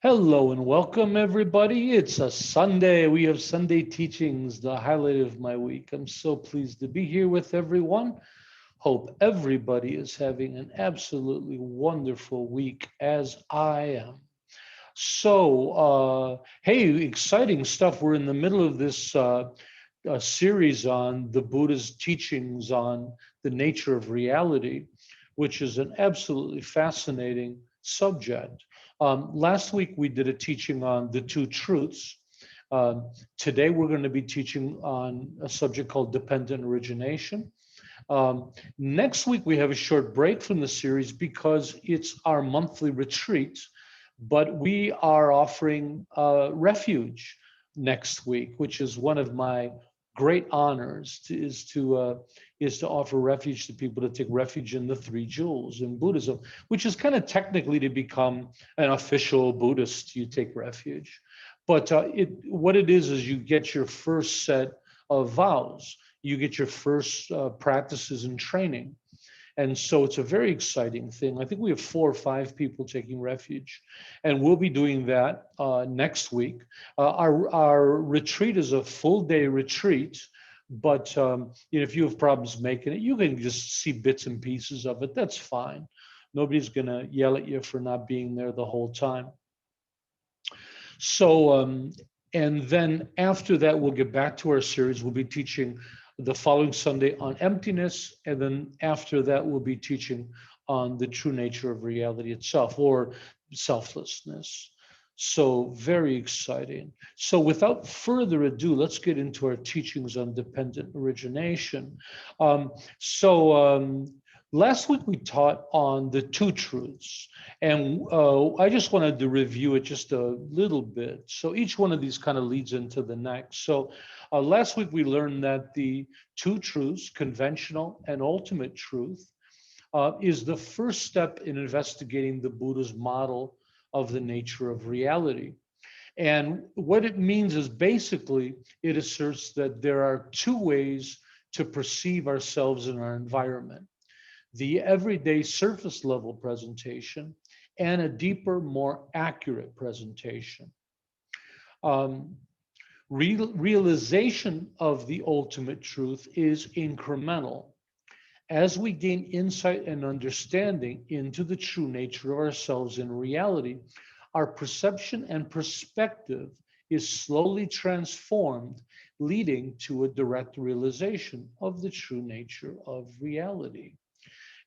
Hello and welcome, everybody. It's a Sunday. We have Sunday teachings, the highlight of my week. I'm so pleased to be here with everyone. Hope everybody is having an absolutely wonderful week, as I am. Hey, exciting stuff. We're in the middle of this series on the Buddha's teachings on the nature of reality, which is an absolutely fascinating subject. Last week we did a teaching on the two truths. Today we're going to be teaching on a subject called dependent origination. Next week we have a short break from the series because it's our monthly retreat, but we are offering refuge next week, which is one of my great honors is to offer refuge to people to take refuge in the three jewels in Buddhism, which is kind of technically to become an official Buddhist. You take refuge, but what it is you get your first set of vows, you get your first practices and training. And so it's a very exciting thing. I think we have 4 or 5 people taking refuge, and we'll be doing that next week. Our retreat is a full day retreat, but if you have problems making it, you can just see bits and pieces of it. That's fine. Nobody's going to yell at you for not being there the whole time. And then after that, we'll get back to our series. We'll be teaching the following Sunday on emptiness, and then after that we'll be teaching on the true nature of reality itself, or selflessness. So very exciting. So without further ado, let's get into our teachings on dependent origination. Last week we taught on the two truths, and I just wanted to review it just a little bit. So each one of these kind of leads into the next. So last week we learned that the two truths, conventional and ultimate truth, is the first step in investigating the Buddha's model of the nature of reality. And what it means is basically it asserts that there are two ways to perceive ourselves in our environment: the everyday surface level presentation and a deeper, more accurate presentation. Realization of the ultimate truth is incremental. As we gain insight and understanding into the true nature of ourselves in reality, our perception and perspective is slowly transformed, leading to a direct realization of the true nature of reality.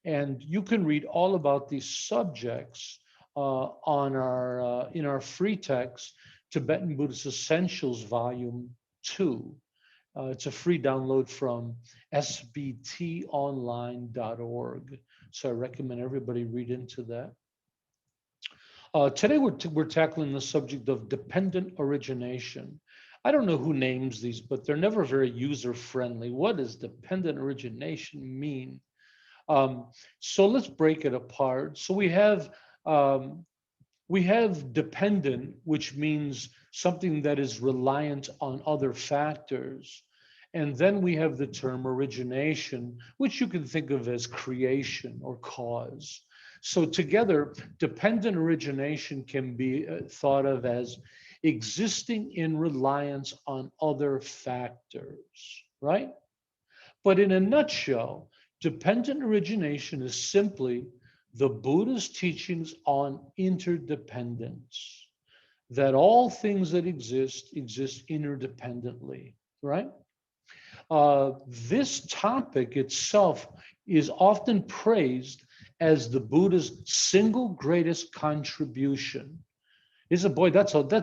And you can read all about these subjects in our free text, Tibetan Buddhist Essentials, Volume 2. It's a free download from sbtonline.org. So I recommend everybody read into that. Today we're tackling the subject of dependent origination. I don't know who names these, but they're never very user-friendly. What does dependent origination mean? So let's break it apart. So we have dependent, which means something that is reliant on other factors. And then we have the term origination, which you can think of as creation or cause. So together, dependent origination can be thought of as existing in reliance on other factors, right? But in a nutshell, dependent origination is simply the Buddha's teachings on interdependence, that all things that exist interdependently, right? This topic itself is often praised as the Buddha's single greatest contribution. That's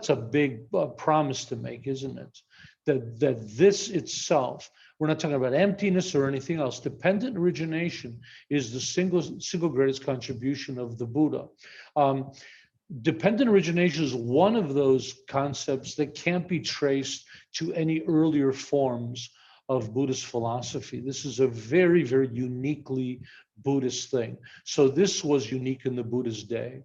a big promise to make, isn't it? That this itself, we're not talking about emptiness or anything else. Dependent origination is the single greatest contribution of the Buddha. Dependent origination is one of those concepts that can't be traced to any earlier forms of Buddhist philosophy. This is a very, very uniquely Buddhist thing. So this was unique in the Buddha's day.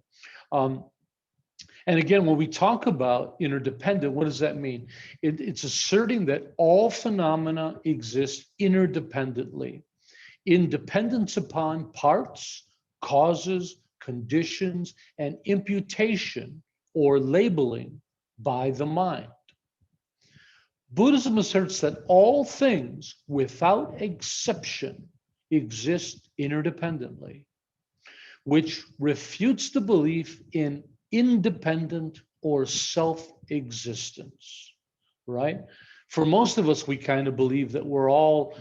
And again, when we talk about interdependent, what does that mean? It's asserting that all phenomena exist interdependently, in dependence upon parts, causes, conditions, and imputation, or labeling by the mind. Buddhism asserts that all things, without exception, exist interdependently, which refutes the belief in independent or self-existence, right? For most of us, we kind of believe that we're all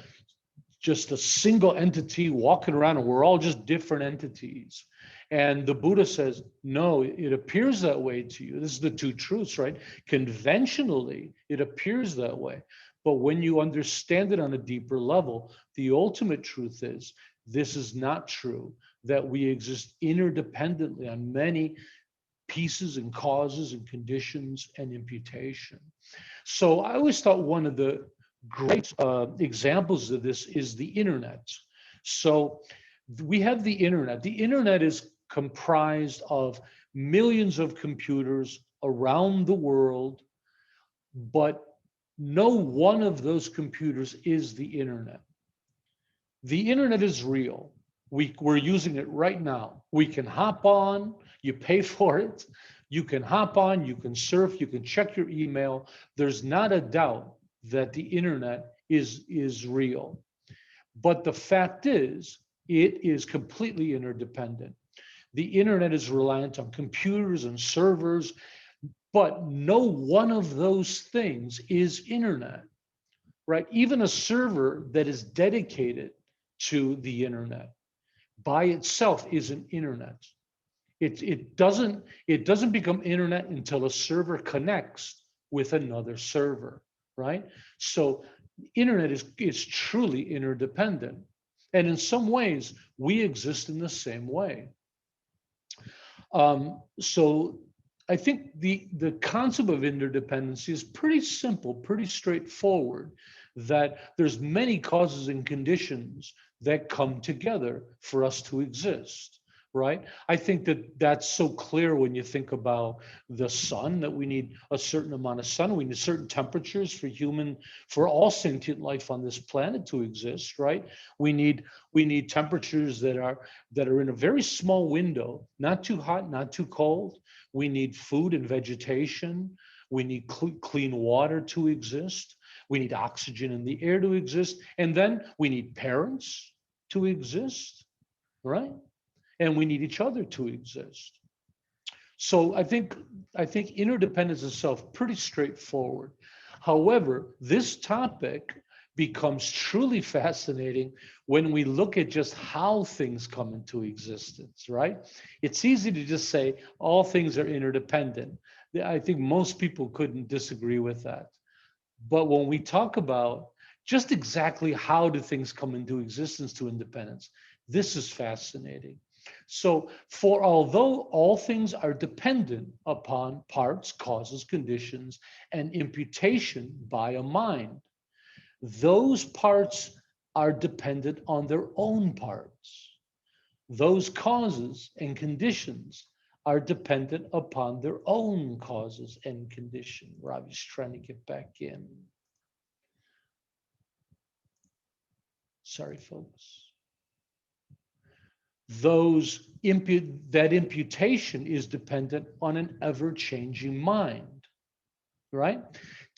just a single entity walking around and we're all just different entities. And the Buddha says, no, it appears that way to you. This is the two truths, right? Conventionally, it appears that way. But when you understand it on a deeper level, the ultimate truth is this is not true, that we exist interdependently on many pieces and causes and conditions and imputation. So I always thought one of the great examples of this is the internet. So we have the internet. The internet is comprised of millions of computers around the world, but no one of those computers is the internet. The internet is real. We're using it right now. We can hop on, you pay for it. You can hop on, you can surf, you can check your email. There's not a doubt that the internet is real. But the fact is, it is completely interdependent. The internet is reliant on computers and servers, but no one of those things is internet, right? Even a server that is dedicated to the internet by itself isn't internet. It doesn't become internet until a server connects with another server, right? So internet is truly interdependent. And in some ways, we exist in the same way. So I think the concept of interdependency is pretty simple, pretty straightforward, that there's many causes and conditions that come together for us to exist, right? I think that that's so clear when you think about the sun, that we need a certain amount of sun, we need certain temperatures for all sentient life on this planet to exist, right? We need temperatures that are in a very small window, not too hot, not too cold. We need food and vegetation. We need clean water to exist. We need oxygen in the air to exist. And then we need parents to exist, right? And we need each other to exist. So I think interdependence itself pretty straightforward. However, this topic becomes truly fascinating when we look at just how things come into existence, right? It's easy to just say all things are interdependent. I think most people couldn't disagree with that. But when we talk about just exactly how do things come into existence to independence, this is fascinating. So, although all things are dependent upon parts, causes, conditions, and imputation by a mind, those parts are dependent on their own parts. Those causes and conditions are dependent upon their own causes and condition. Ravi's trying to get back in. Sorry, folks. That imputation is dependent on an ever-changing mind, right?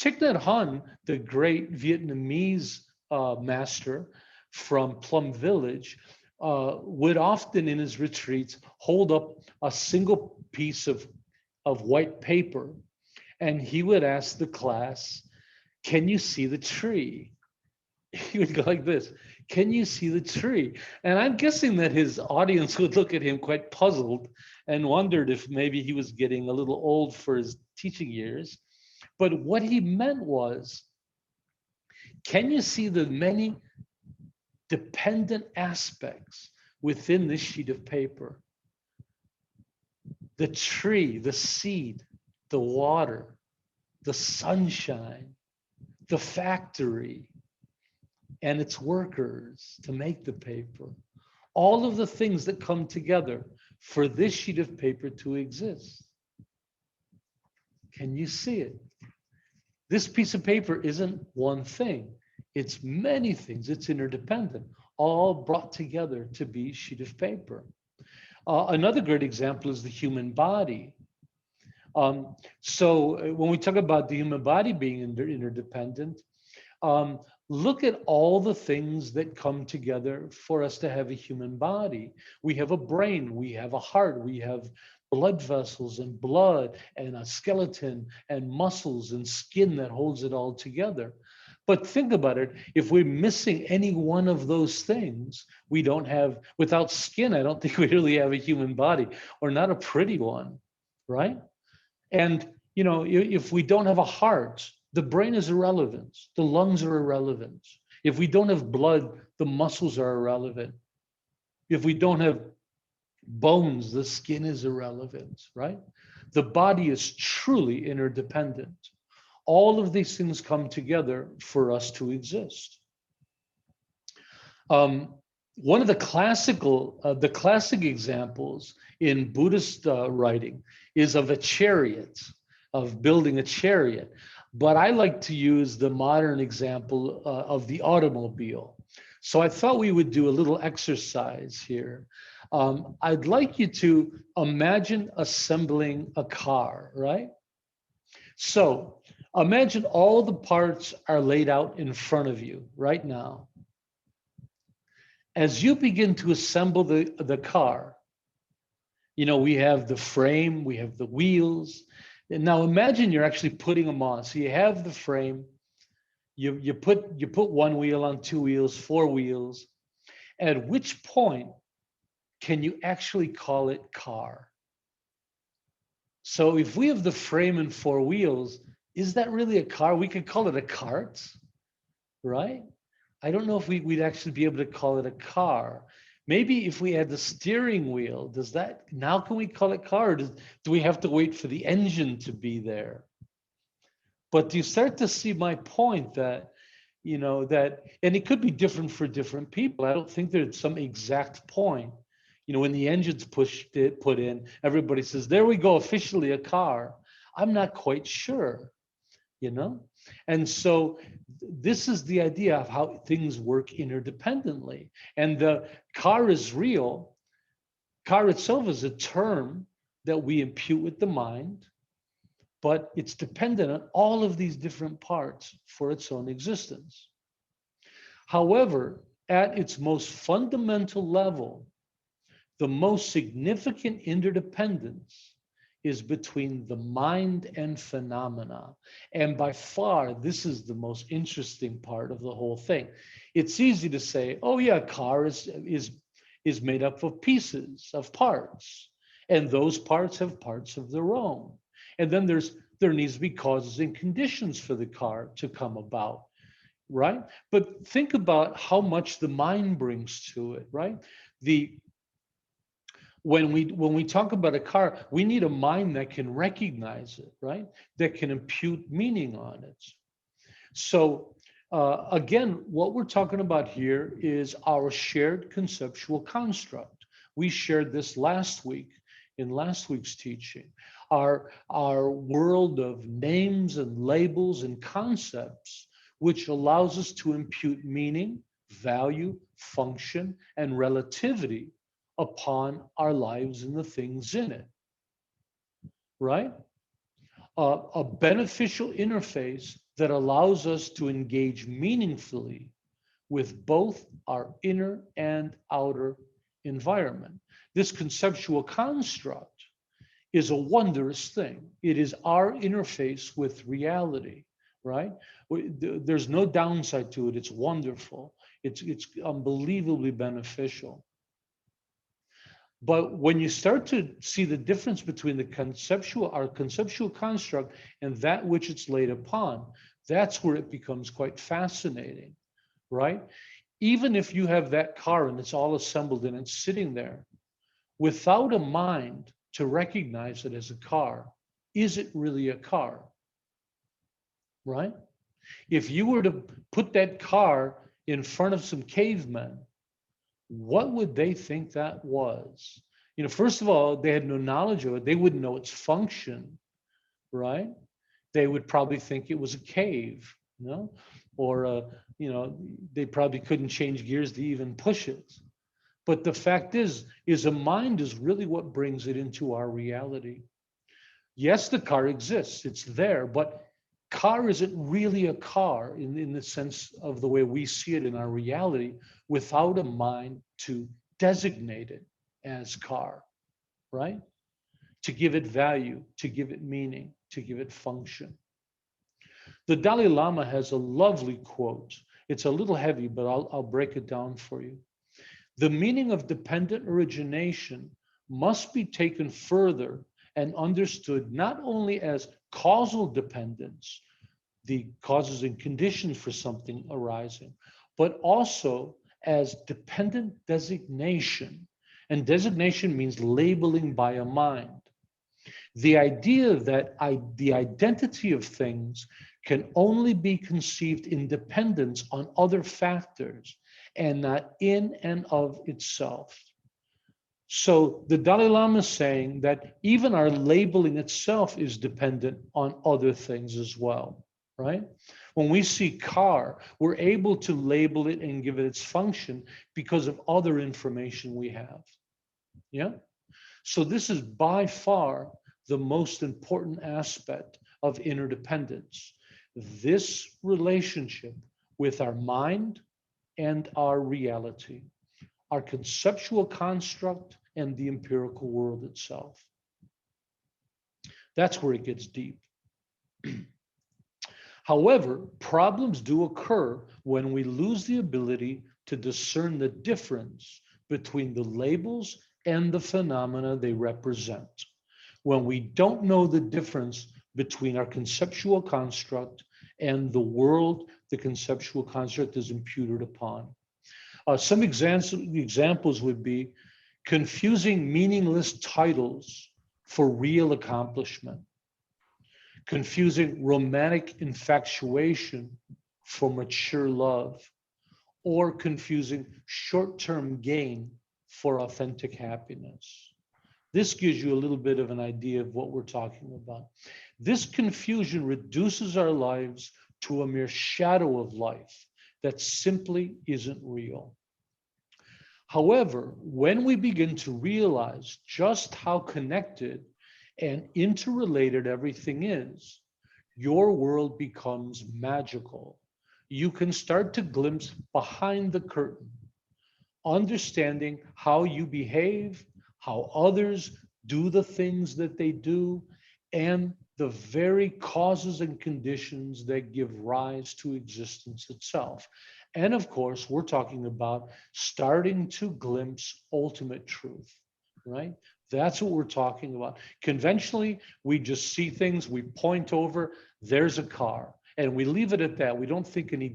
Thich Nhat Hanh, the great Vietnamese master from Plum Village, would often in his retreats hold up a single piece of white paper, and he would ask the class, "Can you see the tree?" He would go like this, "Can you see the tree?" And I'm guessing that his audience would look at him quite puzzled and wondered if maybe he was getting a little old for his teaching years. But what he meant was, can you see the many dependent aspects within this sheet of paper? The tree, the seed, the water, the sunshine, the factory, and its workers to make the paper. All of the things that come together for this sheet of paper to exist. Can you see it? This piece of paper isn't one thing. It's many things. It's interdependent, all brought together to be a sheet of paper. Another great example is the human body. So when we talk about the human body being interdependent, um, look at all the things that come together for us to have a human body. We have a brain, we have a heart, we have blood vessels and blood and a skeleton and muscles and skin that holds it all together. But think about it, if we're missing any one of those things, we don't have, without skin, I don't think we really have a human body, or not a pretty one, right? And if we don't have a heart, the brain is irrelevant, the lungs are irrelevant. If we don't have blood, the muscles are irrelevant. If we don't have bones, the skin is irrelevant, right? The body is truly interdependent. All of these things come together for us to exist. One of the classic examples in Buddhist writing is of a chariot, of building a chariot. But I like to use the modern example of the automobile. So I thought we would do a little exercise here. I'd like you to imagine assembling a car, right? So imagine all the parts are laid out in front of you right now. As you begin to assemble the car, we have the frame, we have the wheels. And now imagine you're actually putting them on. So you have the frame, you put one wheel on, two wheels, four wheels. At which point can you actually call it car? So if we have the frame and four wheels, is that really a car? We could call it a cart, right? I don't know if we'd actually be able to call it a car. Maybe if we had the steering wheel, now can we call it car? Or do we have to wait for the engine to be there? But do you start to see my point that, and it could be different for different people. I don't think there's some exact point. When the engine's put in, everybody says, there we go, officially a car. I'm not quite sure, And so this is the idea of how things work interdependently. And the car is real. Car itself is a term that we impute with the mind, but it's dependent on all of these different parts for its own existence. However, at its most fundamental level, the most significant interdependence is between the mind and phenomena. And by far, this is the most interesting part of the whole thing. It's easy to say, oh yeah, a car is made up of pieces, of parts. And those parts have parts of their own. And then there needs to be causes and conditions for the car to come about, right? But think about how much the mind brings to it, right? When we talk about a car, we need a mind that can recognize it, right? That can impute meaning on it. So again, what we're talking about here is our shared conceptual construct. We shared this last week in last week's teaching. Our world of names and labels and concepts, which allows us to impute meaning, value, function, and relativity upon our lives and the things in it, right? A beneficial interface that allows us to engage meaningfully with both our inner and outer environment. This conceptual construct is a wondrous thing. It is our interface with reality, right? There's no downside to it. It's wonderful. It's unbelievably beneficial. But when you start to see the difference between our conceptual construct and that which it's laid upon, that's where it becomes quite fascinating, right? Even if you have that car and it's all assembled and it's sitting there, without a mind to recognize it as a car, is it really a car, right? If you were to put that car in front of some cavemen, what would they think that was? First of all, they had no knowledge of it. They wouldn't know its function, right? They would probably think it was a cave, or they probably couldn't change gears to even push it. But the fact is a mind is really what brings it into our reality. Yes, the car exists, it's there, but car isn't really a car in the sense of the way we see it in our reality without a mind to designate it as car, right? To give it value, to give it meaning, to give it function. The Dalai Lama has a lovely quote. It's a little heavy, but I'll break it down for you. The meaning of dependent origination must be taken further and understood not only as causal dependence, the causes and conditions for something arising, but also as dependent designation. And designation means labeling by a mind. The idea that the identity of things can only be conceived in dependence on other factors and not in and of itself. So the Dalai Lama is saying that even our labeling itself is dependent on other things as well, right? When we see car, we're able to label it and give it its function because of other information we have. Yeah? So this is by far the most important aspect of interdependence. This relationship with our mind and our reality, our conceptual construct and the empirical world itself. That's where it gets deep. However, problems do occur when we lose the ability to discern the difference between the labels and the phenomena they represent. When we don't know the difference between our conceptual construct and the world the conceptual construct is imputed upon. Some examples would be confusing meaningless titles for real accomplishment, confusing romantic infatuation for mature love, or confusing short-term gain for authentic happiness. This gives you a little bit of an idea of what we're talking about. This confusion reduces our lives to a mere shadow of life that simply isn't real. However, when we begin to realize just how connected and interrelated everything is, your world becomes magical. You can start to glimpse behind the curtain, understanding how you behave, how others do the things that they do, and the very causes and conditions that give rise to existence itself. And of course, we're talking about starting to glimpse ultimate truth, right? That's what we're talking about. Conventionally, we just see things, we point over, there's a car, and we leave it at that. We don't think any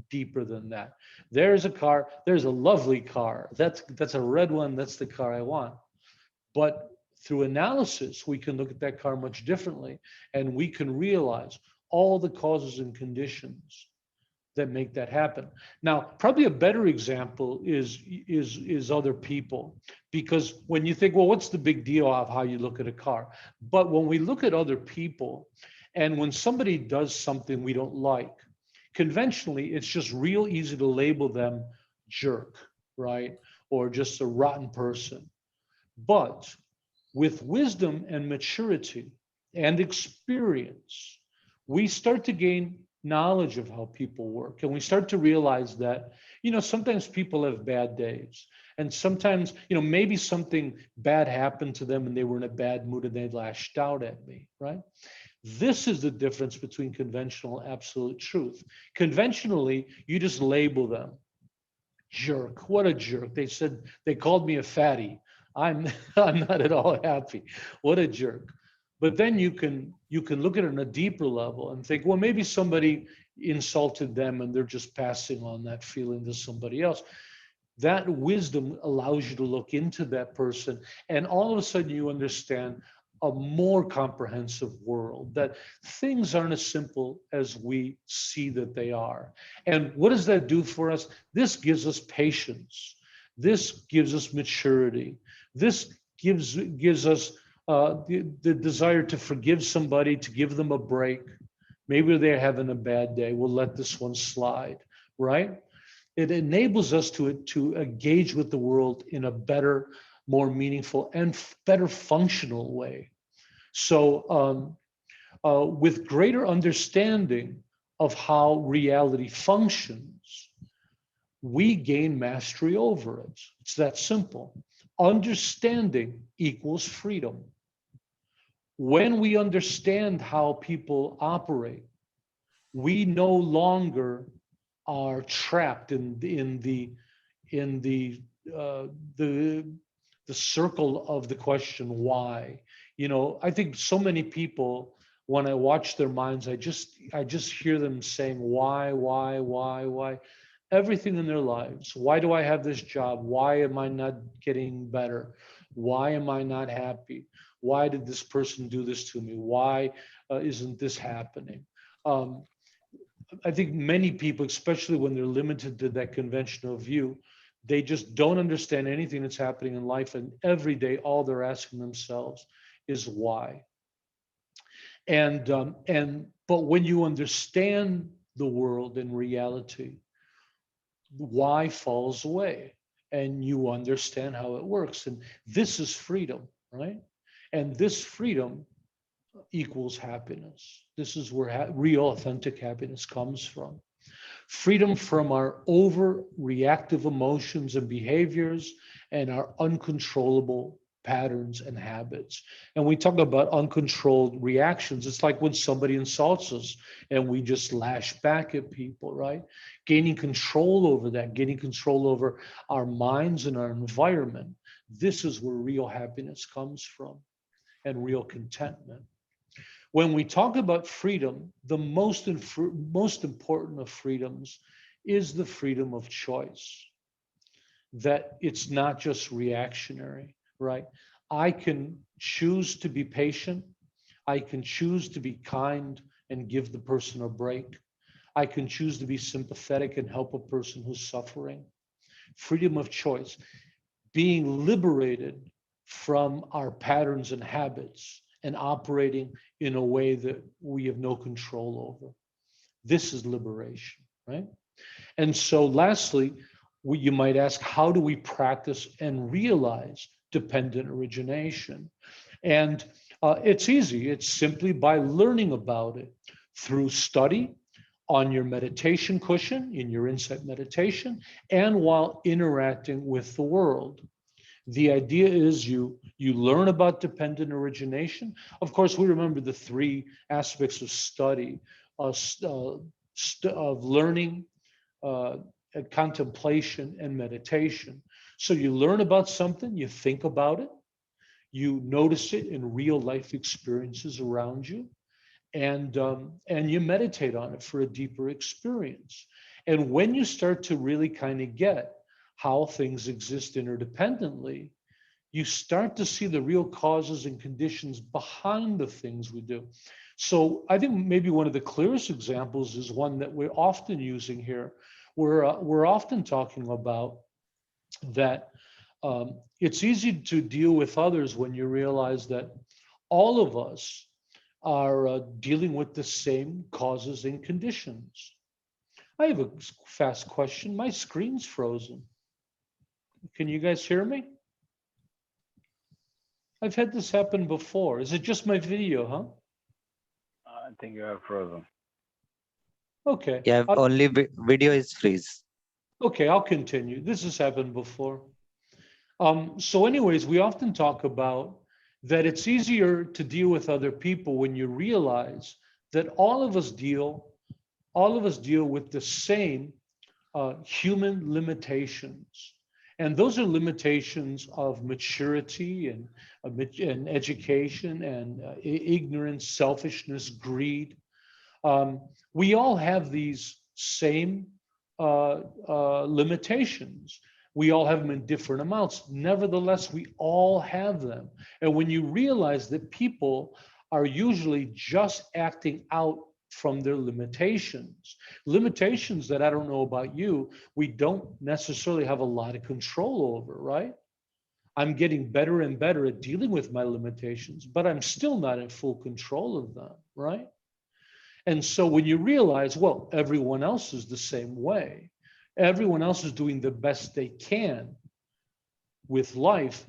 deeper than that. There's a car, there's a lovely car. That's a red one, that's the car I want. But through analysis, we can look at that car much differently, and we can realize all the causes and conditions that make that happen. Now, probably a better example is other people, because when you think, well, what's the big deal of how you look at a car? But when we look at other people, and when somebody does something we don't like, conventionally, it's just real easy to label them jerk, right? Or just a rotten person. But with wisdom and maturity and experience, we start to gain knowledge of how people work. And we start to realize that, sometimes people have bad days. And sometimes, maybe something bad happened to them and they were in a bad mood and they lashed out at me, right? This is the difference between conventional and absolute truth. Conventionally, you just label them. Jerk, what a jerk. They called me a fatty. I'm I'm not at all happy. What a jerk. But then you can look at it on a deeper level and think, well, maybe somebody insulted them and they're just passing on that feeling to somebody else. That wisdom allows you to look into that person, and all of a sudden you understand a more comprehensive world, that things aren't as simple as we see that they are. And what does that do for us? This gives us patience. This gives us maturity. This gives us the desire to forgive somebody, to give them a break. Maybe they're having a bad day. We'll let this one slide, right? It enables us to engage with the world in a better, more meaningful, and better functional way. So with greater understanding of how reality functions, we gain mastery over it. It's that simple. Understanding equals freedom. When we understand how people operate, we no longer are trapped in uh, the the circle of the question why. You know, I think so many people, when I watch their minds, I just hear them saying why, everything in their lives. Why do I have this job? Why am I not getting better? Why am I not happy? Why did this person do this to me? Why isn't this happening? Um, I think many people, especially when they're limited to that conventional view, they just don't understand anything that's happening in life. And every day, all they're asking themselves is why. But when you understand the world and reality, why falls away, and you understand how it works. And this is freedom, right? And this freedom equals happiness. This is where real, authentic happiness comes from. Freedom from our overreactive emotions and behaviors and our uncontrollable patterns and habits. And we talk about uncontrolled reactions. It's like when somebody insults us and we just lash back at people, right? Gaining control over that, gaining control over our minds and our environment. This is where real happiness comes from, and real contentment. When we talk about freedom, the most important of freedoms is the freedom of choice, that it's not just reactionary, right? I can choose to be patient. I can choose to be kind and give the person a break. I can choose to be sympathetic and help a person who's suffering. Freedom of choice, being liberated from our patterns and habits and operating in a way that we have no control over. This is liberation, right? And so, lastly, you might ask, how do we practice and realize dependent origination? And it's easy. It's simply by learning about it through study on your meditation cushion, in your insight meditation, and while interacting with the world. The idea is you learn about dependent origination. Of course, we remember the three aspects of study, of learning, uh, contemplation, and meditation. So you learn about something, you think about it, you notice it in real life experiences around you, and you meditate on it for a deeper experience. And when you start to really kind of get how things exist interdependently, you start to see the real causes and conditions behind the things we do. So I think maybe one of the clearest examples is one that we're often using here. We're often talking about that it's easy to deal with others when you realize that all of us are dealing with the same causes and conditions. I have a fast question. My screen's frozen. Can you guys hear me? I've had this happen before. Is it just my video, huh? I think you are frozen. Okay. Yeah, only video is freeze. Okay, I'll continue. This has happened before. So anyways, we often talk about that it's easier to deal with other people when you realize that all of us deal with the same human limitations. And those are limitations of maturity and education and ignorance, selfishness, greed. We all have these same limitations. We all have them in different amounts. Nevertheless, we all have them. And when you realize that people are usually just acting out from their limitations that, I don't know about you, we don't necessarily have a lot of control over, right? I'm getting better and better at dealing with my limitations, but I'm still not in full control of them, right? And so when you realize, well, everyone else is the same way, everyone else is doing the best they can with life,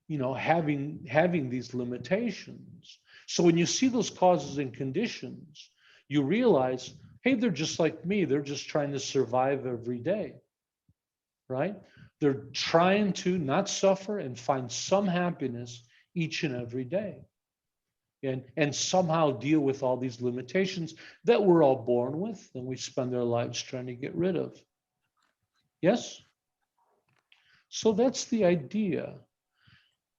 having these limitations. So when you see those causes and conditions, you realize, hey, they're just like me. They're just trying to survive every day, right? They're trying to not suffer and find some happiness each and every day. And somehow deal with all these limitations that we're all born with and we spend our lives trying to get rid of. Yes? So that's the idea.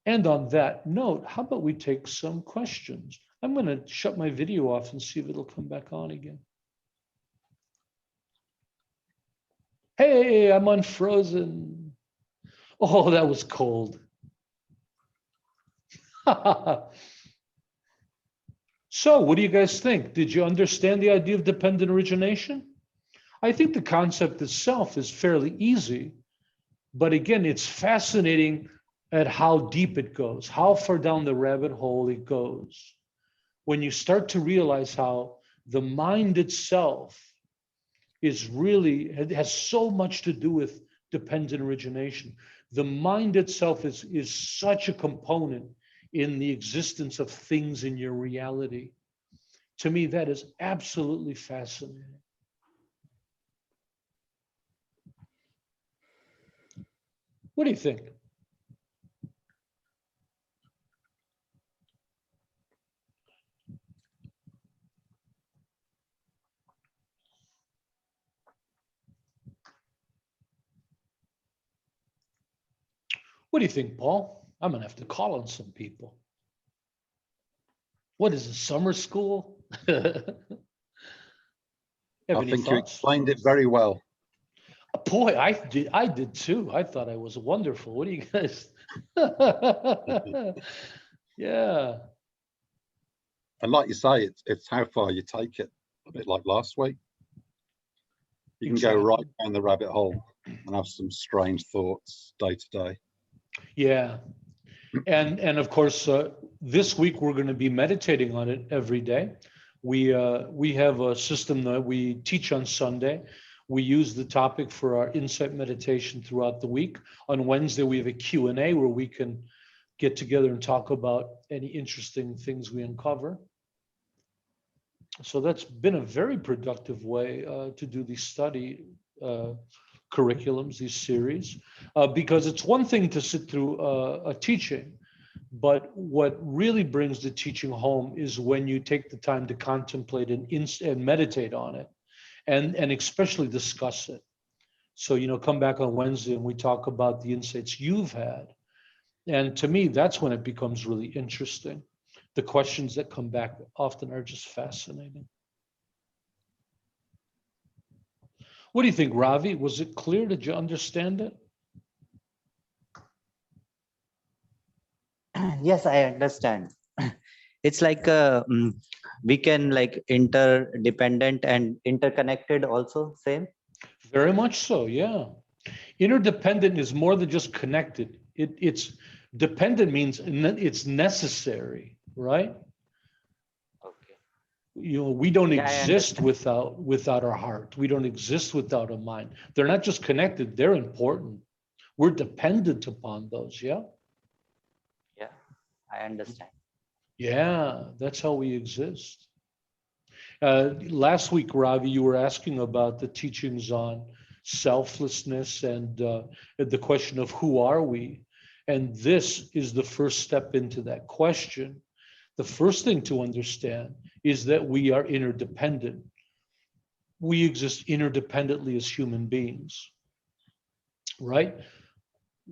And on that note, how about we take some questions? I'm going to shut my video off and see if it'll come back on again. Hey, I'm unfrozen. Oh, that was cold. So what do you guys think? Did you understand the idea of dependent origination? I think the concept itself is fairly easy, but again, it's fascinating at how deep it goes, how far down the rabbit hole it goes. When you start to realize how the mind itself is really, it has so much to do with dependent origination. The mind itself is such a component in the existence of things in your reality. To me, that is absolutely fascinating. What do you think? What do you think, Paul? I'm going to have to call on some people. What is it, summer school? Have I any think you thoughts? explained it very well. Boy, I did too. I thought I was wonderful. What do you guys? Yeah. And like you say, it's how far you take it, a bit like last week. You can go right down the rabbit hole and have some strange thoughts day to day. Yeah. And of course, this week we're going to be meditating on it every day. We have a system that we teach on Sunday. We use the topic for our insight meditation throughout the week. On Wednesday, we have a Q&A where we can get together and talk about any interesting things we uncover. So that's been a very productive way to do these study curriculums, these series, because it's one thing to sit through a teaching, but what really brings the teaching home is when you take the time to contemplate and meditate on it, and especially discuss it. So, come back on Wednesday and we talk about the insights you've had. And to me, that's when it becomes really interesting. The questions that come back often are just fascinating. What do you think, Ravi? Was it clear? Did you understand it? Yes, I understand. It's like we can like interdependent and interconnected also, same? Very much so, yeah. Interdependent is more than just connected. It's dependent means it's necessary, right? Okay. We don't Yeah, I exist understand. without our heart. We don't exist without a mind. They're not just connected, they're important. We're dependent upon those, yeah? Yeah, I understand. Yeah, that's how we exist. Last week, Ravi, you were asking about the teachings on selflessness and the question of who are we? And this is the first step into that question. The first thing to understand is that we are interdependent. We exist interdependently as human beings, right?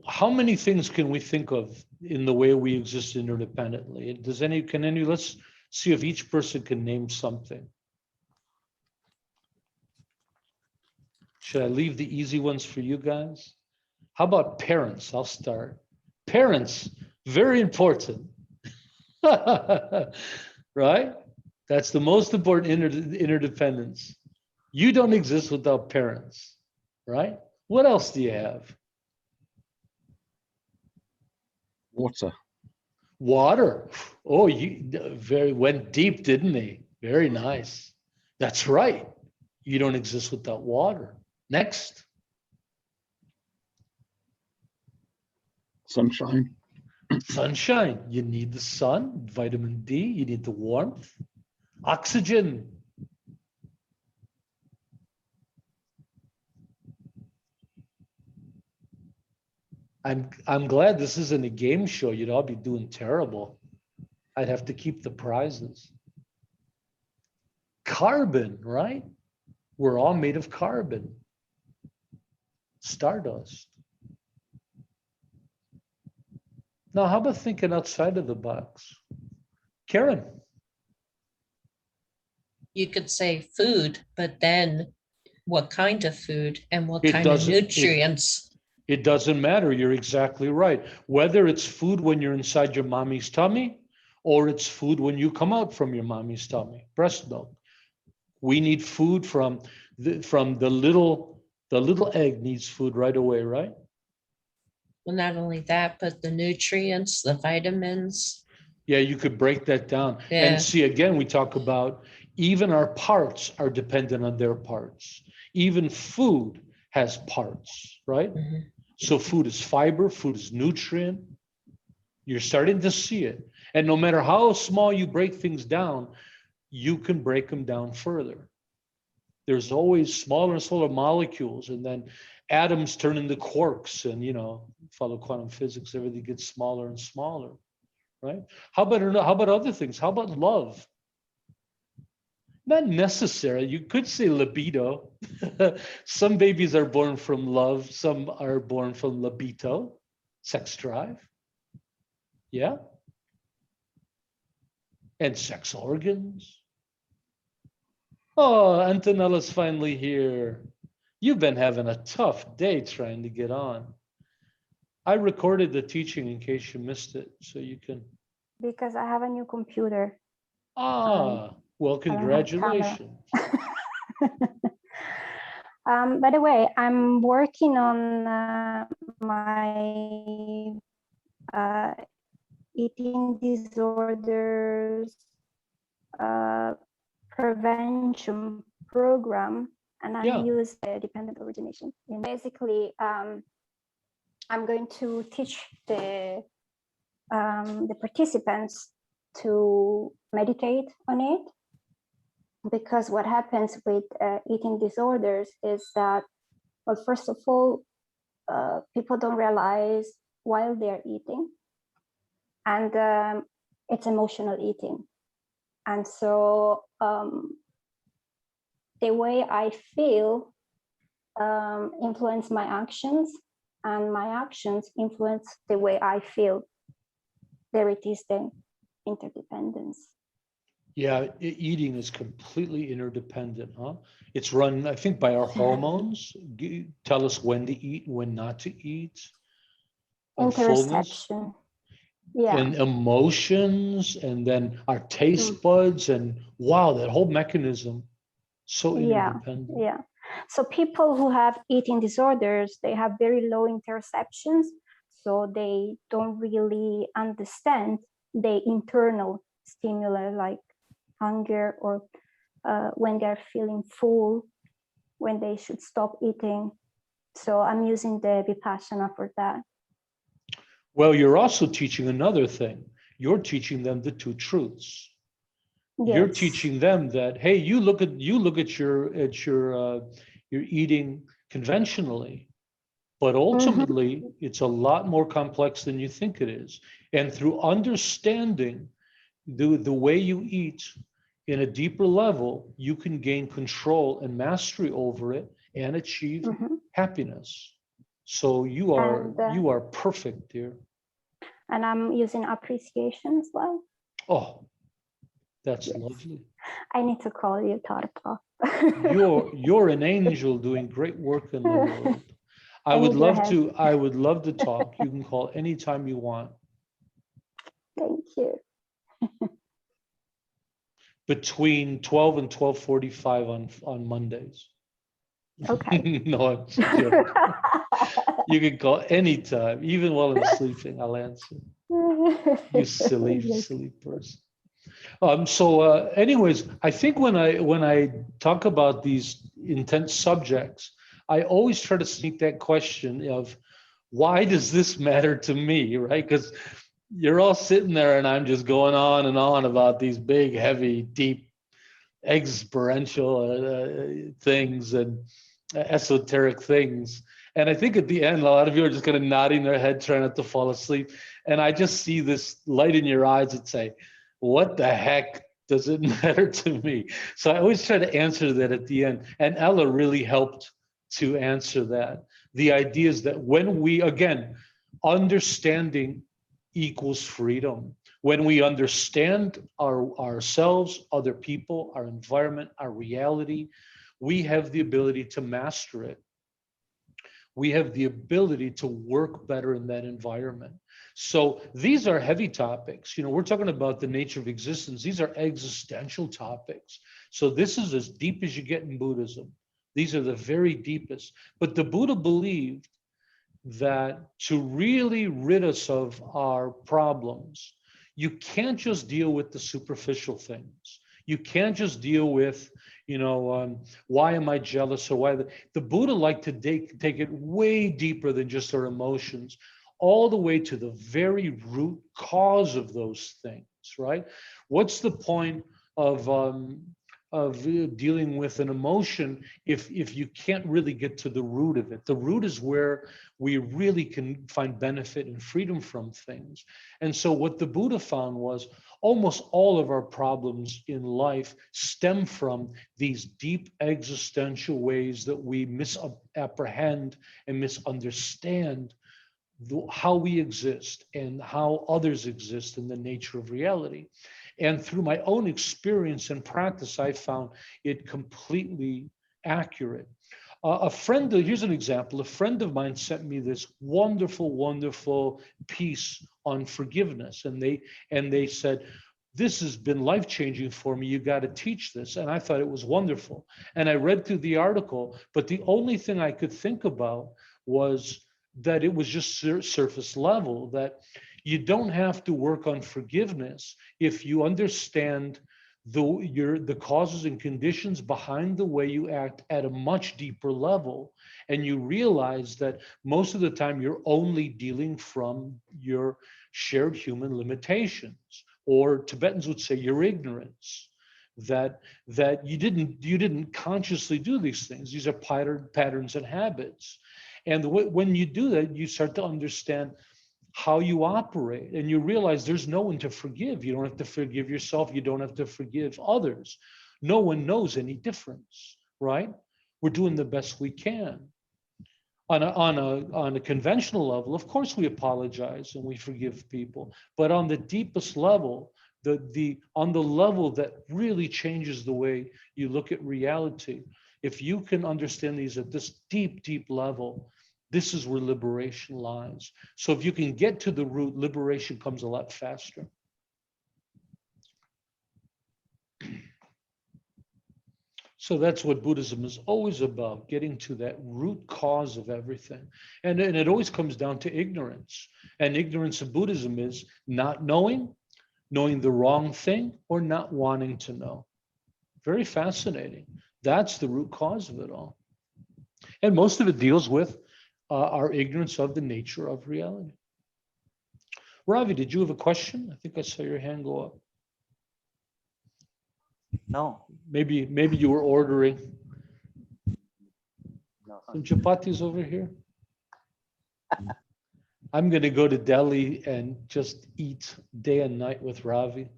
How many things can we think of in the way we exist interdependently? Let's see if each person can name something. Should I leave the easy ones for you guys? How about parents? I'll start. Parents, very important. Right? That's the most important interdependence. You don't exist without parents, right? What else do you have? Water. Water. Oh, you went deep, didn't he? Very nice. That's right. You don't exist without water. Next. Sunshine. Sunshine, you need the sun, vitamin D, you need the warmth, oxygen. I'm glad this isn't a game show. You'd all be doing terrible. I'd have to keep the prizes. Carbon, right? We're all made of carbon. Stardust. Now, how about thinking outside of the box? Karen. You could say food, but then what kind of food and what It kind of doesn't- nutrients? It doesn't matter. You're exactly right. Whether it's food when you're inside your mommy's tummy, or it's food when you come out from your mommy's tummy, breast milk. We need food from the little egg needs food right away, right? Well, not only that, but the nutrients, the vitamins. Yeah, you could break that down. Yeah. And see, again, we talk about even our parts are dependent on their parts. Even food has parts, right? Mhm. So food is fiber, food is nutrient. You're starting to see it. And no matter how small you break things down, you can break them down further. There's always smaller and smaller molecules, and then atoms turn into quarks, and follow quantum physics, everything gets smaller and smaller, right? How about other things? How about love? Not necessary. You could say libido. Some babies are born from love, some are born from libido, sex drive. Yeah. And sex organs. Oh, Antonella's finally here. You've been having a tough day trying to get on. I recorded the teaching in case you missed it, so you can. Because I have a new computer. Well, I don't have congratulations. By the way, I'm working on my eating disorders prevention program, and I use the dependent origination. And basically, I'm going to teach the participants to meditate on it, because what happens with eating disorders is that, well, first of all, people don't realize while they're eating, and it's emotional eating. And so the way I feel influence my actions, and my actions influence the way I feel. There it is, the interdependence. Yeah, eating is completely interdependent, huh? It's run, I think, by our hormones. Tell us when to eat, when not to eat. Interoception. Yeah. And emotions, and then our taste buds, and wow, that whole mechanism, so interdependent. Yeah. So people who have eating disorders, they have very low interoceptions, so they don't really understand the internal stimuli like hunger, or when they're feeling full, when they should stop eating. So I'm using the Vipassana for that. Well, you're also teaching another thing. You're teaching them the two truths. Yes. You're teaching them that, hey, you look at your eating conventionally, but ultimately it's a lot more complex than you think it is. And through understanding the way you eat in a deeper level, you can gain control and mastery over it and achieve happiness. So you are perfect, dear. And I'm using appreciation as well. Oh, that's lovely. I need to call you Tharpa. You're an angel doing great work in the world. I would love to talk. You can call anytime you want. Thank you. Between 12 and 12:45 on Mondays. Okay. No, I'm joking. You can call anytime, even while I'm sleeping, I'll answer. You silly person. Anyways, I think when I talk about these intense subjects, I always try to sneak that question of, why does this matter to me, right? Because you're all sitting there and I'm just going on and on about these big, heavy, deep, experiential things and esoteric things. And I think at the end, a lot of you are just kind of nodding their head, trying not to fall asleep. And I just see this light in your eyes that say, what the heck does it matter to me? So I always try to answer that at the end. And Ella really helped to answer that. The idea is that when we, again, understanding equals freedom. When we understand ourselves, other people, our environment, our reality, we have the ability to master it. We have the ability to work better in that environment. So these are heavy topics. You know, we're talking about the nature of existence. These are existential topics. So this is as deep as you get in Buddhism. These are the very deepest. But the Buddha believed that to really rid us of our problems, you can't just deal with the superficial things. You can't just deal with, why am I jealous or why? The Buddha liked to take it way deeper than just our emotions, all the way to the very root cause of those things, right? What's the point of dealing with an emotion if you can't really get to the root of it? The root is where we really can find benefit and freedom from things. And so what the Buddha found was almost all of our problems in life stem from these deep existential ways that we misapprehend and misunderstand how we exist and how others exist in the nature of reality. And through my own experience and practice, I found it completely accurate. Here's an example. A friend of mine sent me this wonderful, wonderful piece on forgiveness. And they said, this has been life-changing for me. You got to teach this. And I thought it was wonderful. And I read through the article, but the only thing I could think about was that it was just surface level, that you don't have to work on forgiveness if you understand the causes and conditions behind the way you act at a much deeper level. And you realize that most of the time you're only dealing from your shared human limitations, or Tibetans would say your ignorance, that you didn't consciously do these things. These are patterns and habits. And when you do that, you start to understand how you operate, and you realize there's no one to forgive. You don't have to forgive yourself. You don't have to forgive others. No one knows any difference, right? We're doing the best we can. On a conventional level, of course, we apologize and we forgive people. But on the deepest level, on the level that really changes the way you look at reality, if you can understand these at this deep, deep level, this is where liberation lies. So if you can get to the root, liberation comes a lot faster. So that's what Buddhism is always about, getting to that root cause of everything. And it always comes down to ignorance. And ignorance of Buddhism is not knowing the wrong thing, or not wanting to know. Very fascinating. That's the root cause of it all. And most of it deals with our ignorance of the nature of reality. Ravi, did you have a question? I think I saw your hand go up. No. Maybe you were ordering. No. Some chapatis over here. I'm going to go to Delhi and just eat day and night with Ravi.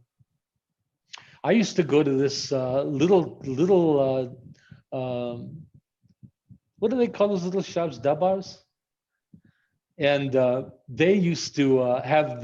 I used to go to this little what do they call those little shops? Dabars? And they used to have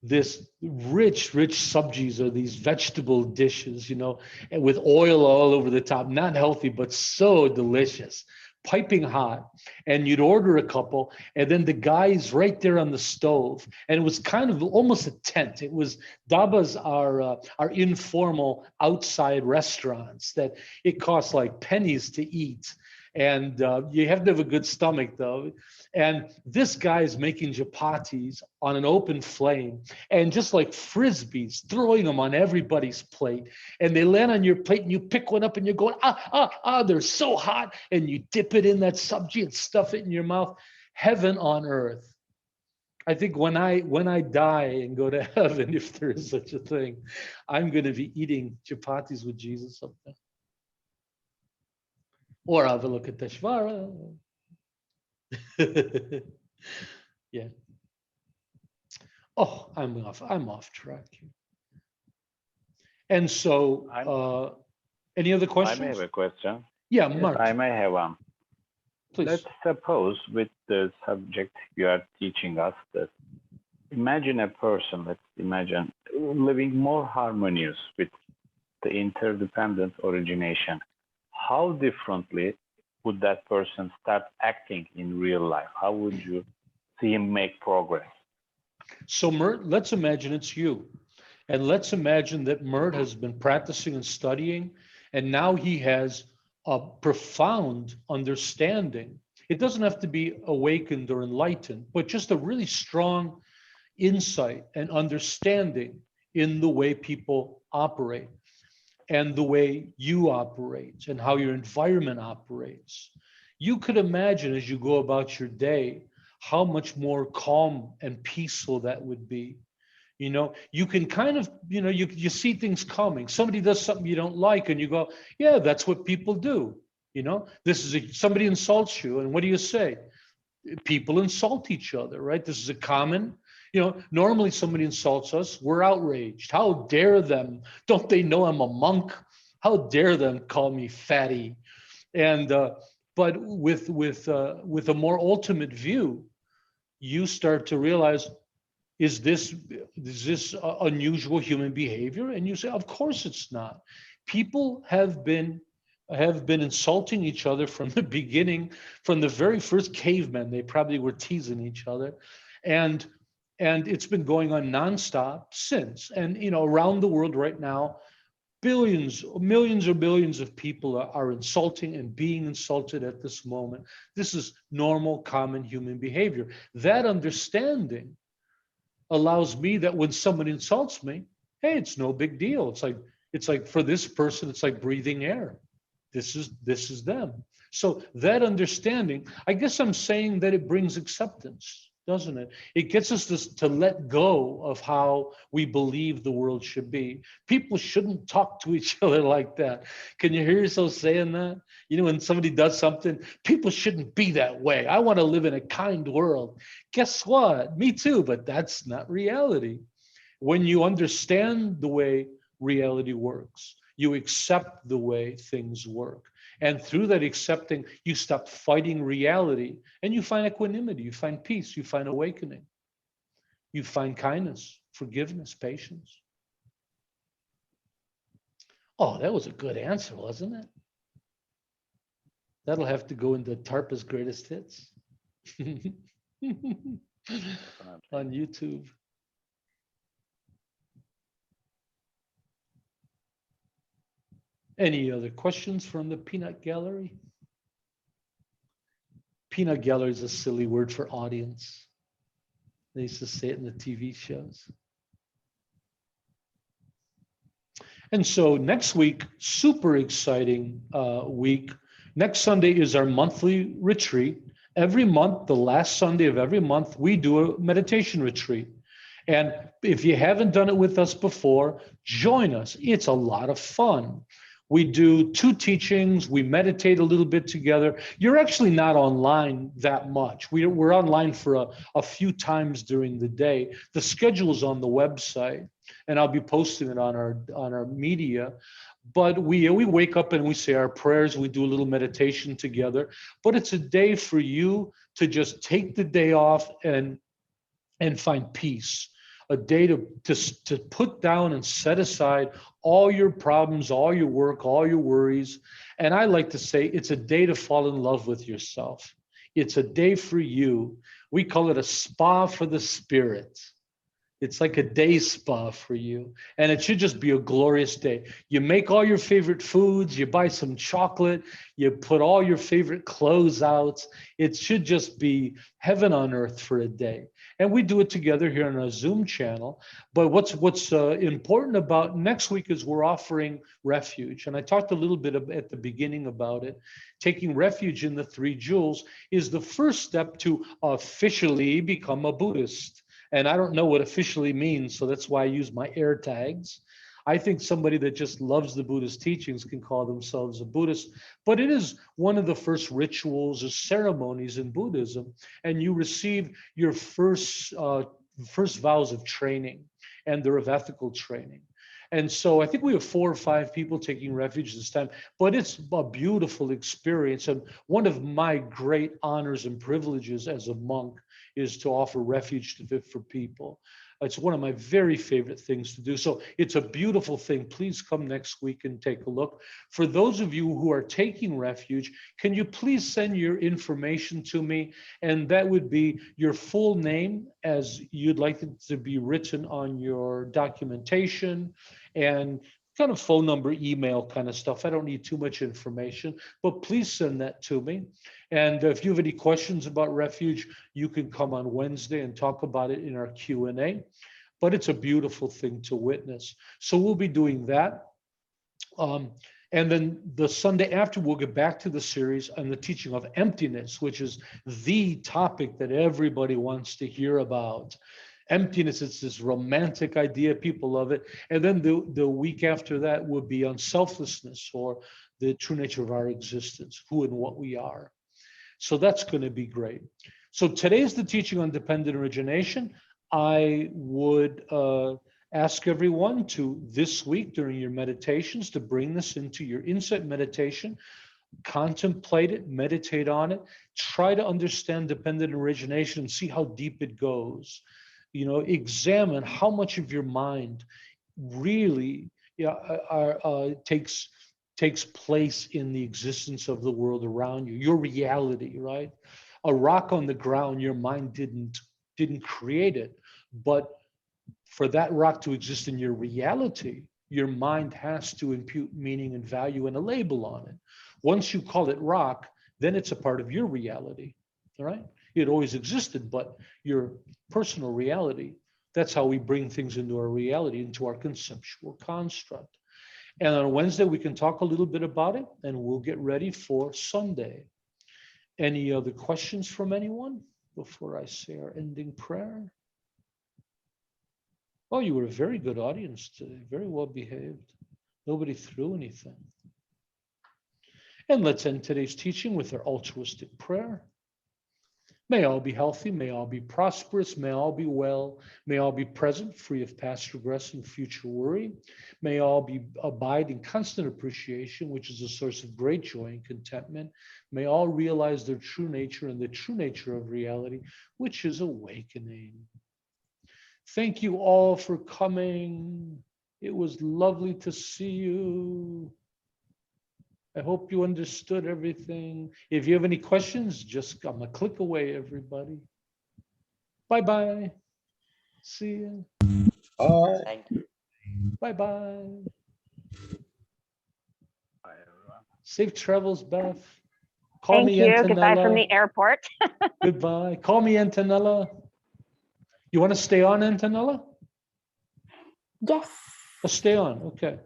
this rich subjis, or these vegetable dishes, and with oil all over the top, not healthy, but so delicious, piping hot. And you'd order a couple, and then the guy's right there on the stove. And it was kind of almost a tent. It was, dabas are informal outside restaurants that it costs like pennies to eat. And you have to have a good stomach, though. And this guy is making chapatis on an open flame, and just like frisbees, throwing them on everybody's plate. And they land on your plate, and you pick one up, and you're going, they're so hot. And you dip it in that sabji and stuff it in your mouth. Heaven on earth. I think when I die and go to heaven, if there is such a thing, I'm going to be eating chapatis with Jesus up there. Or Avalokiteshvara. Yeah. Oh, I'm off track here. And so, any other I questions? may have a question. Yeah, Yes, Mark, I may have one. please. Let's suppose with the subject you are teaching us that imagine a person, let's imagine living more harmonious with the interdependent origination. How differently would that person start acting in real life? How would you see him make progress? So Mert, let's imagine it's you. And let's imagine that Mert has been practicing and studying, and now he has a profound understanding. It doesn't have to be awakened or enlightened, but just a really strong insight and understanding in the way people operate and the way you operate and how your environment operates. You could imagine as you go about your day how much more calm and peaceful that would be. You know, you can kind of, you see things coming. Somebody does something you don't like and you go, yeah, that's what people do. You know, somebody insults you and what do you say? People insult each other, right? This is a common, normally somebody insults us, we're outraged. How dare them? Don't they know I'm a monk? How dare them call me fatty? And but with a more ultimate view, you start to realize, is this unusual human behavior? And you say, of course it's not. People have been insulting each other from the beginning, from the very first cavemen. They probably were teasing each other, and it's been going on nonstop since. And around the world right now, billions, millions or billions of people are insulting and being insulted at this moment. This is normal, common human behavior. That understanding allows me that when someone insults me, hey, it's no big deal. It's like for this person, it's like breathing air. This is them. So that understanding, I guess I'm saying that it brings acceptance, doesn't it? It gets us to let go of how we believe the world should be. People shouldn't talk to each other like that. Can you hear yourself saying that? When somebody does something, people shouldn't be that way. I want to live in a kind world. Guess what? Me too, but that's not reality. When you understand the way reality works, you accept the way things work. And through that accepting, you stop fighting reality and you find equanimity, you find peace, you find awakening, you find kindness, forgiveness, patience. Oh, that was a good answer, wasn't it? That'll have to go into Tharpa's greatest hits on YouTube. Any other questions from the peanut gallery? Peanut gallery is a silly word for audience. They used to say it in the TV shows. And so next week, super exciting week. Next Sunday is our monthly retreat. Every month, the last Sunday of every month, we do a meditation retreat. And if you haven't done it with us before, join us. It's a lot of fun. We do 2 teachings. We meditate a little bit together. You're actually not online that much. We're online for a few times during the day. The schedule is on the website, and I'll be posting it on our media. But we wake up and we say our prayers. We do a little meditation together. But it's a day for you to just take the day off and find peace. A day to put down and set aside all your problems, all your work, all your worries. And I like to say it's a day to fall in love with yourself. It's a day for you. We call it a spa for the spirit. It's like a day spa for you. And it should just be a glorious day. You make all your favorite foods, you buy some chocolate, you put all your favorite clothes out. It should just be heaven on earth for a day. And we do it together here on our Zoom channel. But what's important about next week is we're offering refuge. And I talked a little bit at the beginning about it. Taking refuge in the three jewels is the first step to officially become a Buddhist. And I don't know what officially means, so that's why I use my air tags. I think somebody that just loves the Buddhist teachings can call themselves a Buddhist, but it is one of the first rituals or ceremonies in Buddhism, and you receive your first vows of training, and they're of ethical training. And so I think we have 4 or 5 people taking refuge this time, but it's a beautiful experience. And one of my great honors and privileges as a monk is to offer refuge for people. It's one of my very favorite things to do. So it's a beautiful thing. Please come next week and take a look. For those of you who are taking refuge, can you please send your information to me? And that would be your full name as you'd like it to be written on your documentation, and kind of phone number, email kind of stuff. I don't need too much information, but please send that to me. And if you have any questions about refuge, you can come on Wednesday and talk about it in our Q&A. But it's a beautiful thing to witness. So we'll be doing that. And then the Sunday after, we'll get back to the series on the teaching of emptiness, which is the topic that everybody wants to hear about. Emptiness, it's this romantic idea, people love it. And then the week after that will be on selflessness, or the true nature of our existence, who and what we are. So that's going to be great. So today's the teaching on dependent origination. I would ask everyone to, this week during your meditations, to bring this into your insight meditation. Contemplate it, meditate on it, try to understand dependent origination and see how deep it goes. You know, examine how much of your mind really takes place in the existence of the world around you, your reality, right? A rock on the ground, your mind didn't create it, but for that rock to exist in your reality, your mind has to impute meaning and value and a label on it. Once you call it rock, then it's a part of your reality, all right? It always existed, but your personal reality, that's how we bring things into our reality, into our conceptual construct. And on Wednesday, we can talk a little bit about it, and we'll get ready for Sunday. Any other questions from anyone before I say our ending prayer? Oh, you were a very good audience today, very well behaved. Nobody threw anything. And let's end today's teaching with our altruistic prayer. May all be healthy, may all be prosperous, may all be well, may all be present, free of past regret and future worry. May all abide in constant appreciation, which is a source of great joy and contentment. May all realize their true nature and the true nature of reality, which is awakening. Thank you all for coming. It was lovely to see you. I hope you understood everything. If you have any questions, just I'm a click away, everybody. Bye-bye. See you. Thank you. Bye-bye. Bye, everyone. Safe travels, Beth. Call Thank me you. Antonella. Goodbye from the airport. Goodbye. Call me Antonella. You want to stay on, Antonella? Yes. Oh, stay on. Okay.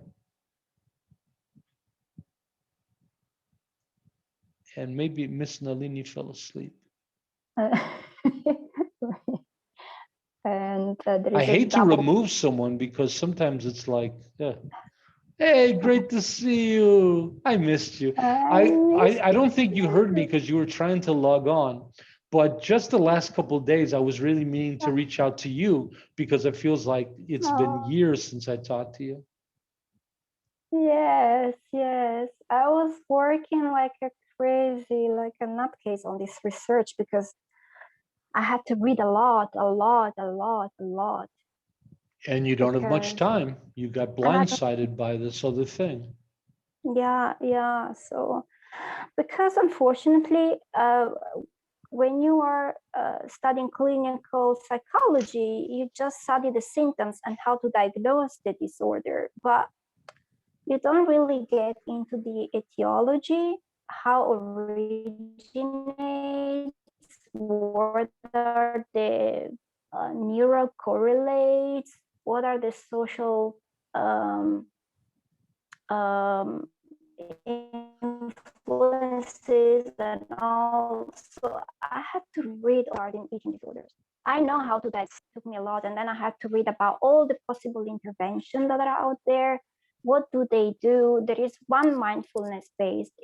And maybe Miss Nalini fell asleep. And I hate to remove someone because sometimes it's like, hey, great to see you. I missed you. I don't think you heard me because you were trying to log on. But just the last couple of days, I was really meaning to reach out to you because it feels like it's been years since I talked to you. Yes, yes. I was working like a crazy, like a nutcase on this research because I had to read a lot. And you don't have much time. You got blindsided by this other thing. Yeah. So, because unfortunately, when you are studying clinical psychology, you just study the symptoms and how to diagnose the disorder, but you don't really get into the etiology, how originates, what are the neural correlates, what are the social influences, and also I had to read regarding eating disorders. I know how to diagnose, it took me a lot, and then I had to read about all the possible interventions that are out there. What do they do? There is one mindfulness-based